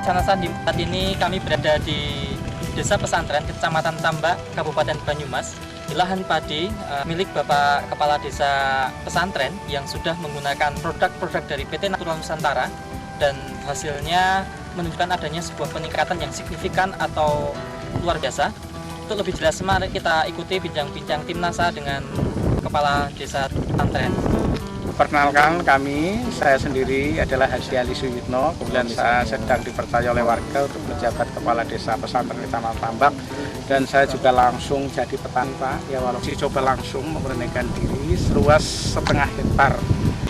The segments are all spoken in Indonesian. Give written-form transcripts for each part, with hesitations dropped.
Canasa, saat ini kami berada di Desa Pesantren, Kecamatan Tambak, Kabupaten Banyumas, di lahan padi milik Bapak Kepala Desa Pesantren yang sudah menggunakan produk-produk dari PT Natural Nusantara, dan hasilnya menunjukkan adanya sebuah peningkatan yang signifikan atau luar biasa. Untuk lebih jelas, mari kita ikuti bincang-bincang tim NASA dengan Kepala Desa Pesantren. Perkenalkan, saya sendiri adalah Haji Ali Suyitno. Kemudian saya sedang dipercaya oleh warga untuk menjabat Kepala Desa Pesantren Kecamatan Tambak, dan saya juga langsung jadi petani, Pak. Ya, walaupun coba langsung memberanikan diri seluas 1,5 hektar.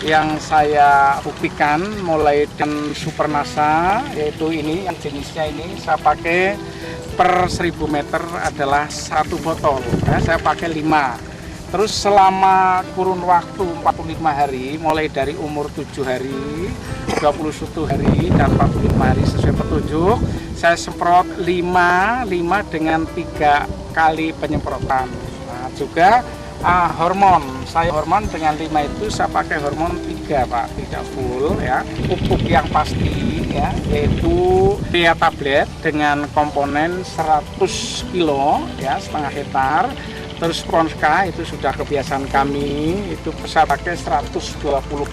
Yang saya buktikan mulai dengan Super NASA, yaitu ini yang jenisnya ini saya pakai per 1000 meter adalah 1 botol. Ya, saya pakai 5. Terus selama kurun waktu 45 hari, mulai dari umur 7 hari, 21 hari, dan 45 hari sesuai petunjuk, saya semprot 5 dengan 3 kali penyemprotan. Nah, juga hormon, saya hormon dengan 5 itu saya pakai hormon 3, Pak, tidak full ya. Pupuk yang pasti ya, yaitu Bea tablet dengan komponen 100 kilo ya, 1,5 hektar. Terus Ponska itu sudah kebiasaan kami, itu saya pakai 120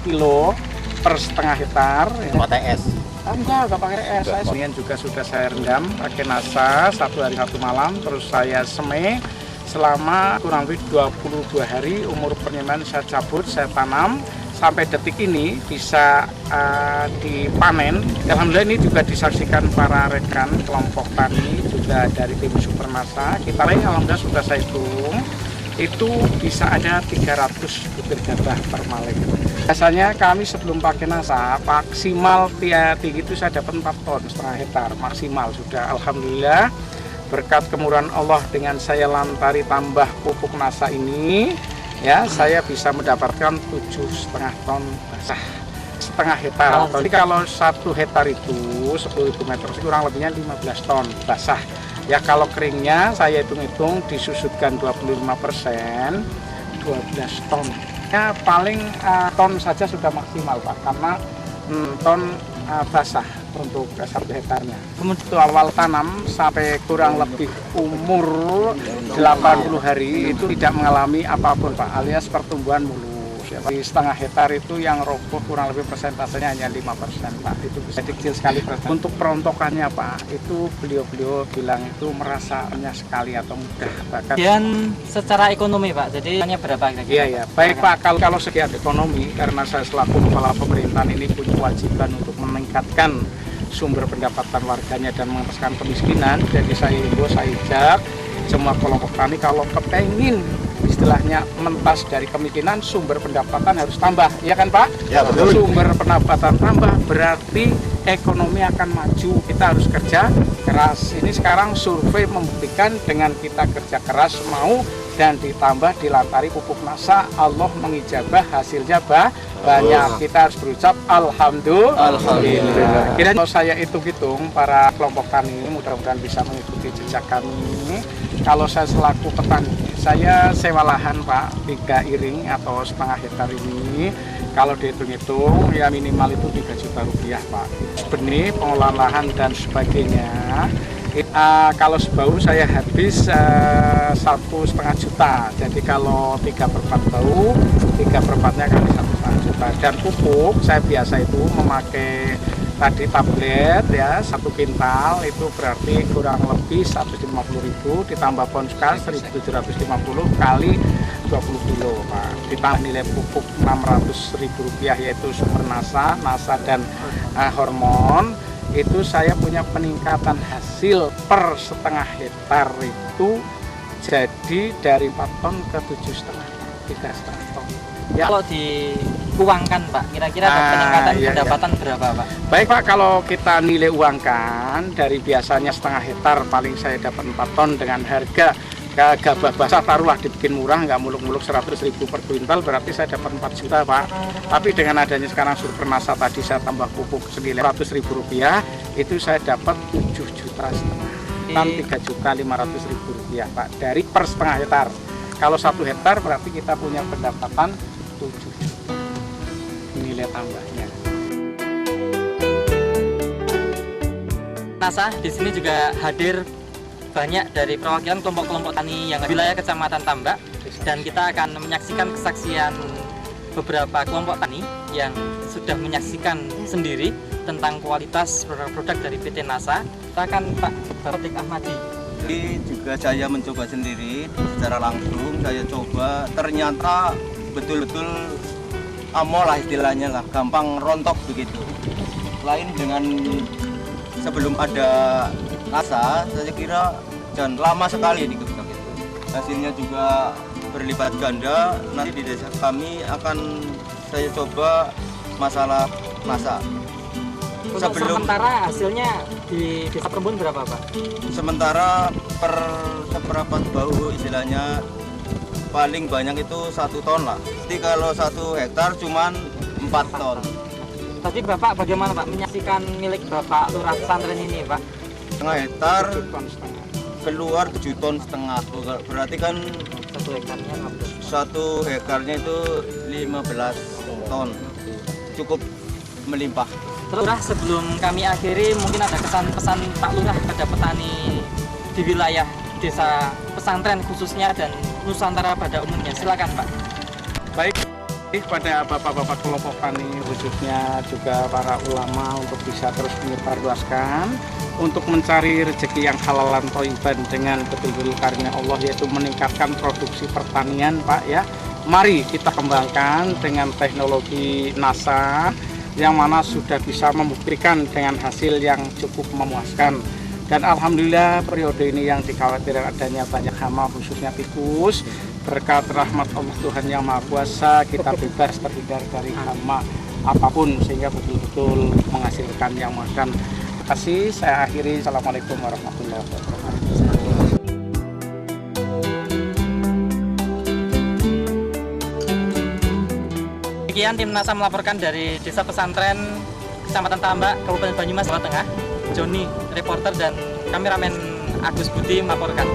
kilo per 1,5 hektar. Pakai es? Enggak pakai es. Kemudian juga sudah saya rendam pakai NASA 1 hari 1 malam, terus saya semai selama kurang lebih 22 hari. Umur penyemaian saya cabut, saya tanam sampai detik ini bisa dipanen. Alhamdulillah ini juga disaksikan para rekan kelompok tani juga dari tim Super NASA. Kita alhamdulillah sudah saya hitung, itu bisa ada 300 butir gabah per malek. Biasanya kami sebelum pakai NASA maksimal tinggi itu saya dapat 4 ton 1,5 hektar maksimal sudah. Alhamdulillah berkat kemurahan Allah dengan saya lantari tambah pupuk NASA ini, ya, saya bisa mendapatkan 7,5 ton basah 1,5 hektar. Jadi kalau 1 hektar itu 10.000 meter, kurang lebihnya 15 ton basah. Ya, kalau keringnya saya hitung-hitung disusutkan 25%, 12 ton. Ya, paling ton saja sudah maksimal, Pak, karena ton basah untuk 1 hektarnya. Kemudian itu awal tanam sampai kurang lebih umur 80 hari itu tidak mengalami apapun, Pak, alias pertumbuhan mulus. Ya, di 1,5 hektar itu yang roboh kurang lebih persentasenya hanya 5%, Pak. Itu bisa kecil sekali. Untuk perontokannya, Pak, itu beliau bilang itu merasanya sekali atau mudah. Bahkan Dan secara ekonomi, Pak, jadi hanya berapa kira-kira? Iya, baik, Pak. Kalau segi ekonomi, karena saya selaku kepala pemerintahan ini punya kewajiban untuk meningkatkan sumber pendapatan warganya dan mengentaskan kemiskinan. Jadi saya ajak semua kelompok tani kalau kepengen istilahnya mentas dari kemiskinan, sumber pendapatan harus tambah, ya kan, Pak? Ya, betul. Sumber pendapatan tambah berarti ekonomi akan maju. Kita harus kerja keras. Ini sekarang survei membuktikan dengan kita kerja keras mau dan ditambah dilantari pupuk NASA, Allah mengijabah, hasilnya banyak. Kita harus berucap Alhamdulillah. Kira kalau saya hitung-hitung para kelompok tani mudah-mudahan bisa mengikuti jejak kami. Kalau saya selaku petani, saya sewa lahan, Pak, 3 iring atau 1,5 hektar ini. Kalau dihitung-hitung ya minimal itu 3 juta rupiah, Pak. Benih, pengolahan lahan dan sebagainya. Kalau sebau saya habis 1,5 juta. Jadi kalau 3/4 bau, 3/4-nya kali 1,5 juta. Dan pupuk saya biasa itu memakai tadi tablet ya 1 kintal, itu berarti kurang lebih 150.000 ditambah Ponska 1.750 kali 20 kilo, Pak. Ditambah nilai pupuk 600.000 rupiah yaitu Super NASA dan hormon. Itu saya punya peningkatan hasil per 1,5 hektar itu jadi dari 4 ton ke 7,5 ton, 3,5 ton. Ya. Kalau diuangkan, Pak, kira-kira peningkatan pendapatan berapa, Pak? Baik, Pak, kalau kita nilai uangkan dari biasanya 1,5 hektar paling saya dapat 4 ton dengan harga gabah basah taruhlah dibikin murah, nggak muluk-muluk 100.000 per kuintal, berarti saya dapat 4 juta, Pak. Tapi dengan adanya sekarang Super NASA tadi saya tambah pupuk senilai 100.000 rupiah, itu saya dapat 7,5 juta, dan 3.500.000 rupiah, Pak, dari per 1,5 hektar. Kalau 1 hektar berarti kita punya pendapatan 7 juta nilai tambahnya. NASA di sini juga hadir banyak dari perwakilan kelompok-kelompok tani yang wilayah Kecamatan Tambak, dan kita akan menyaksikan kesaksian beberapa kelompok tani yang sudah menyaksikan sendiri tentang kualitas produk-produk dari PT NASA. Silakan Pak Batik Ahmadi. Ini juga saya mencoba sendiri secara langsung, saya coba ternyata betul-betul amol lah istilahnya lah, gampang rontok begitu. Lain dengan sebelum ada NASA, saya kira dan lama sekali di produk itu. Hasilnya juga berlipat ganda. Nanti di desa kami akan saya coba masalah NASA. Sementara hasilnya di Desa Perembun berapa Pak? Sementara per seberapa bau istilahnya paling banyak itu 1 ton lah. Jadi kalau 1 hektar cuman 4 ton. Tadi Bapak bagaimana Pak menyaksikan milik Bapak Lurah Pesantren ini Pak? 1,5 hektar 7 ton setengah. keluar 7,5 ton. Berarti kan 1 hektarnya 15. 1 hektarnya itu 15 ton. Cukup melimpah. Lurah, sebelum kami akhiri, mungkin ada kesan-pesan Pak Lurah pada petani di wilayah Desa Pesantren khususnya dan Nusantara pada umumnya. Silakan Pak. Baik, pada bapak-bapak kelompok tani khususnya juga para ulama untuk bisa terus menyebarluaskan untuk mencari rezeki yang halal dan thayyiban dengan betul-betul karunia Allah, yaitu meningkatkan produksi pertanian Pak ya. Mari kita kembangkan dengan teknologi NASA yang mana sudah bisa membuktikan dengan hasil yang cukup memuaskan. Dan alhamdulillah periode ini yang dikhawatirkan adanya banyak hama khususnya tikus, berkat rahmat Allah Tuhan yang Maha Kuasa kita bebas terhindar dari hama apapun sehingga betul-betul menghasilkan yang makan. Terima kasih, saya akhiri. Assalamualaikum warahmatullahi wabarakatuh. Demikian tim NASA melaporkan dari Desa Pesantren Kecamatan Tambak, Kabupaten Banyumas, Jawa Tengah. Joni, reporter, dan kameramen Agus Budi melaporkan.